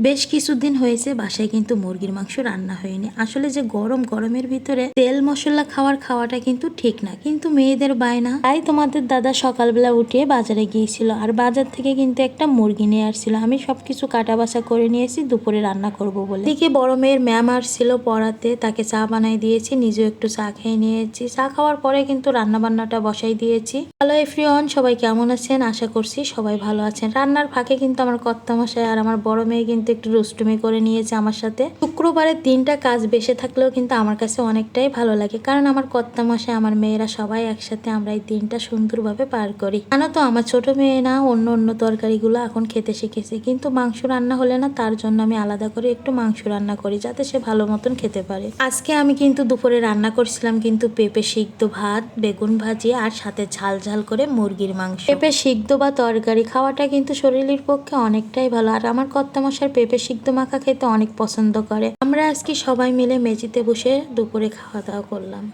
বেশ কিছুদিন হয়েছে বাসায় কিন্তু মুরগির মাংস রান্না হয়নি। আসলে যে গরমের ভিতরে তেল মশলা খাওয়াটা কিন্তু ঠিক না, কিন্তু মেয়েদের বায়না। তাই তোমাদের দাদা সকালবেলা উঠিয়ে বাজারে গিয়েছিল, আর বাজার থেকে কিন্তু একটা মুরগি নিয়ে আসছিল। আমি সবকিছু কাটা বাছা করে নিয়েছি দুপুরে রান্না করব বলে। এদিকে বড় মেয়ের ম্যাম আসছিল পড়াতে, তাকে চা বানাই দিয়েছি, নিজেও একটু চা খেয়ে নিয়েছি। চা খাওয়ার পরে কিন্তু রান্না বান্নাটা বসাই দিয়েছি। হ্যালো এভরিওয়ান, সবাই কেমন আছেন? আশা করছি সবাই ভালো আছেন। রান্নার ফাঁকে কিন্তু আমার কর্তামশাই আর আমার বড় মেয়ে কিন্তু একটু দুষ্টুমি করে নিয়েছে আমার সাথে। শুক্রবারের দিনটা কাজ বেশি থাকলেও কিন্তু আমার কাছে অনেকটাই ভালো লাগে, কারণ আমার কর্তামশাই আমার মেয়েরা সবাই একসাথে আমরা এই দিনটা সুন্দরভাবে পার করি। জানো তো, আমার ছোট মেয়ে না অন্য তরকারিগুলো এখন খেতে শিখেছে, কিন্তু মাংস রান্না হলে না, তার জন্য আমি আলাদা করে একটু মাংস রান্না করি যাতে সে ভালো মতন খেতে পারে। আজকে আমি কিন্তু দুপুরে রান্না করছিলাম কিন্তু পেঁপে সিদ্ধ ভাত, বেগুন ভাজি, আর সাথে ঝাল করে মুরগির মাংস। পেঁপে সিদ্ধ বা তরকারি খাওয়াটা কিন্তু শরীরের পক্ষে অনেকটাই ভালো, আর আমার কর্তামশাই পেঁপে সিদ্ধ মাখা খেতে অনেক পছন্দ করে। আমরা আজকে সবাই মিলে মেঝেতে বসে দুপুরে খাওয়া দাওয়া করলাম।